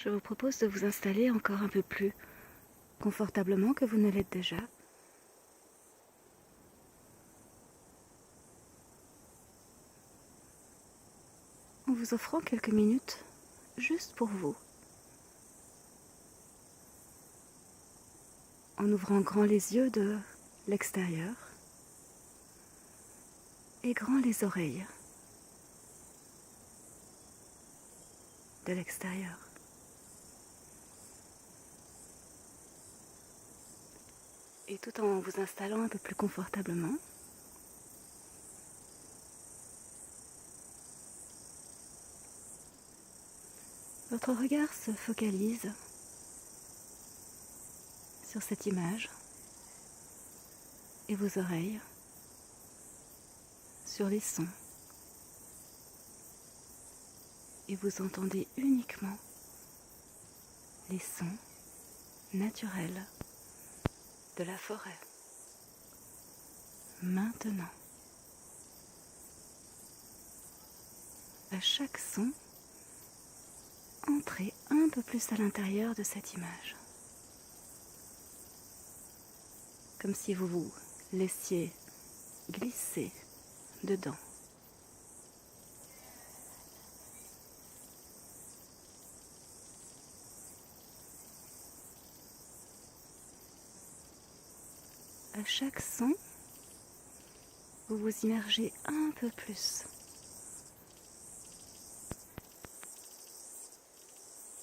je vous propose de vous installer encore un peu plus confortablement que vous ne l'êtes déjà. En vous offrant quelques minutes juste pour vous. En ouvrant grand les yeux de l'extérieur et grand les oreilles de l'extérieur. Et tout en vous installant un peu plus confortablement, votre regard se focalise sur cette image et vos oreilles sur les sons. Et vous entendez uniquement les sons naturels de la forêt. Maintenant, à chaque son, entrez un peu plus à l'intérieur de cette image. Comme si vous vous laissiez glisser dedans. À chaque son, vous vous immergez un peu plus.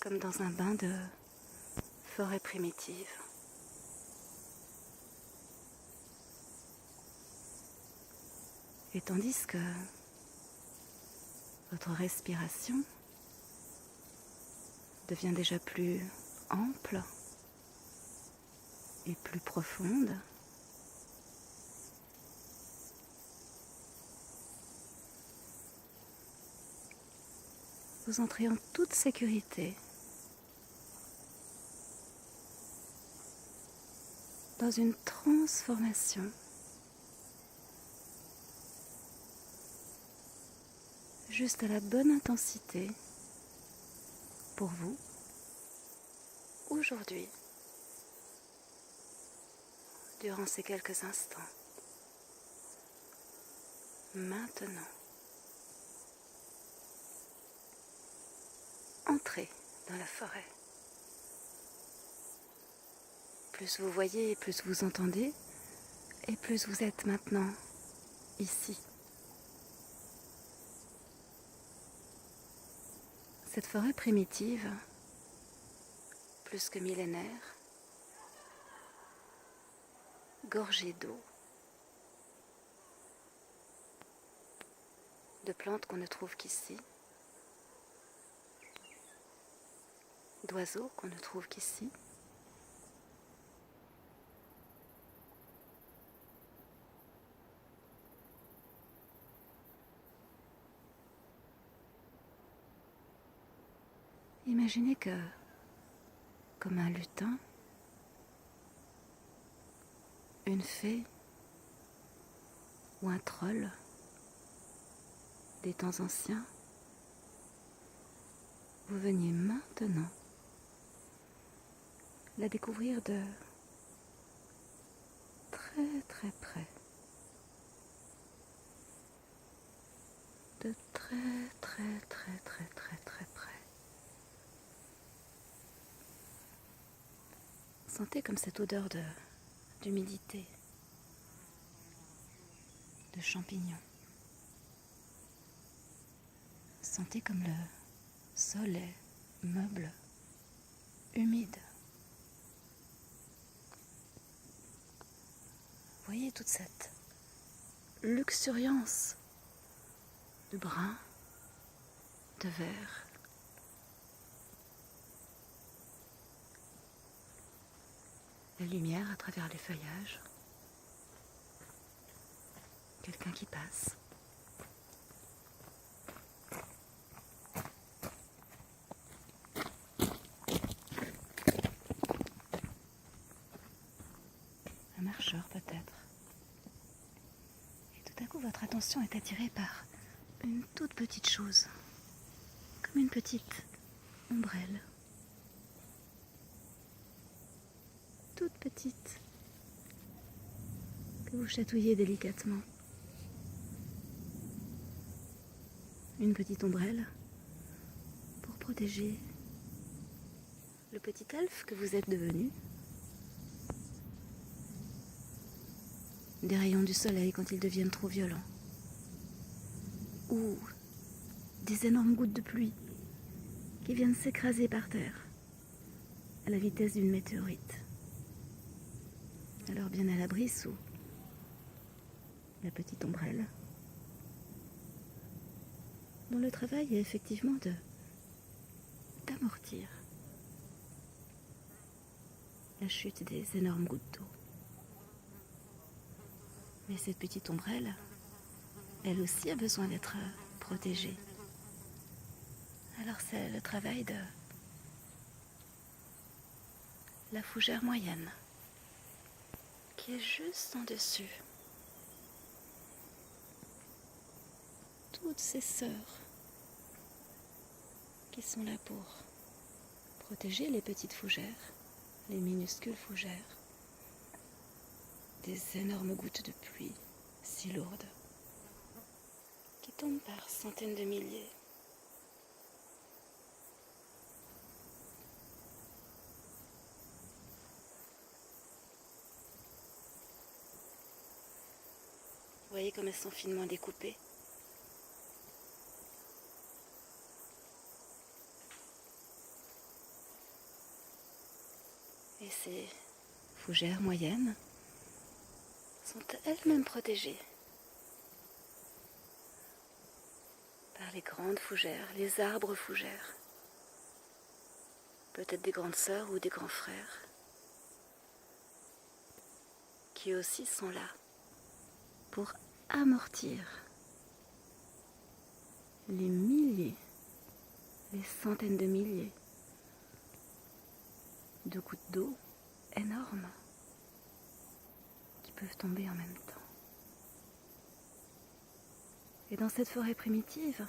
Comme dans un bain de forêt primitive. Et tandis que votre respiration devient déjà plus ample et plus profonde, vous entrez en toute sécurité dans une transformation juste à la bonne intensité pour vous aujourd'hui, durant ces quelques instants. Maintenant, entrez dans la forêt. Plus vous voyez, plus vous entendez, et plus vous êtes maintenant ici. Cette forêt primitive, plus que millénaire, gorgée d'eau, de plantes qu'on ne trouve qu'ici, d'oiseaux qu'on ne trouve qu'ici, imaginez que, comme un lutin, une fée ou un troll des temps anciens, vous veniez maintenant la découvrir de très très près, de très très très très très très près. Sentez comme cette odeur d'humidité, de champignons. Sentez comme le sol est meuble, humide. Voyez toute cette luxuriance de brun, de vert. La lumière à travers les feuillages. Quelqu'un qui passe. Un marcheur peut-être. Et tout à coup, votre attention est attirée par une toute petite chose, comme une petite ombrelle toute petite que vous chatouillez délicatement. Une petite ombrelle pour protéger le petit elfe que vous êtes devenu des rayons du soleil quand ils deviennent trop violents, ou des énormes gouttes de pluie qui viennent s'écraser par terre à la vitesse d'une météorite. Alors bien à l'abri sous la petite ombrelle, dont le travail est effectivement d'amortir la chute des énormes gouttes d'eau. Mais cette petite ombrelle, elle aussi a besoin d'être protégée. Alors c'est le travail de la fougère moyenne, qui est juste en dessus. Toutes ces sœurs qui sont là pour protéger les petites fougères, les minuscules fougères, des énormes gouttes de pluie si lourdes qui tombent par centaines de milliers. Vous voyez comme elles sont finement découpées. Et ces fougères moyennes sont elles-mêmes protégées par les grandes fougères, les arbres fougères, peut-être des grandes sœurs ou des grands frères, qui aussi sont là pour amortir les milliers, les centaines de milliers de gouttes d'eau énormes qui peuvent tomber en même temps. Et dans cette forêt primitive,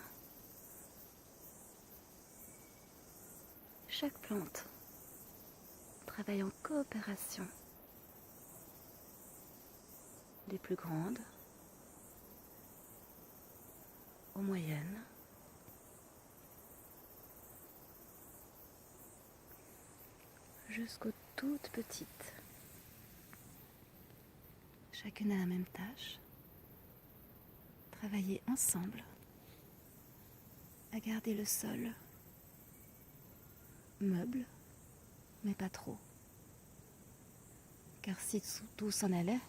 chaque plante travaille en coopération, des plus grandes aux moyennes, jusqu'aux toutes petites. Chacune a la même tâche, travailler ensemble à garder le sol meuble, mais pas trop. Car si tout s'en allait,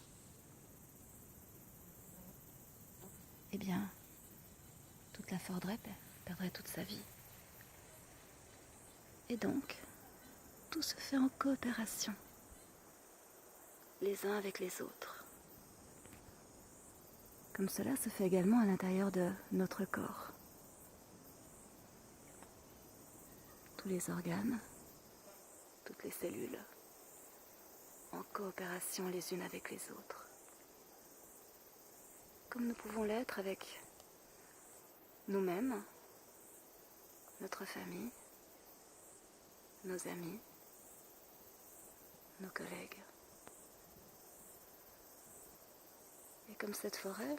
eh bien, toute la forêt perdrait toute sa vie. Et donc, tout se fait en coopération, les uns avec les autres. Comme cela se fait également à l'intérieur de notre corps. Tous les organes, toutes les cellules, en coopération les unes avec les autres. Comme nous pouvons l'être avec nous-mêmes, notre famille, nos amis, nos collègues. Et comme cette forêt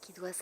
qui doit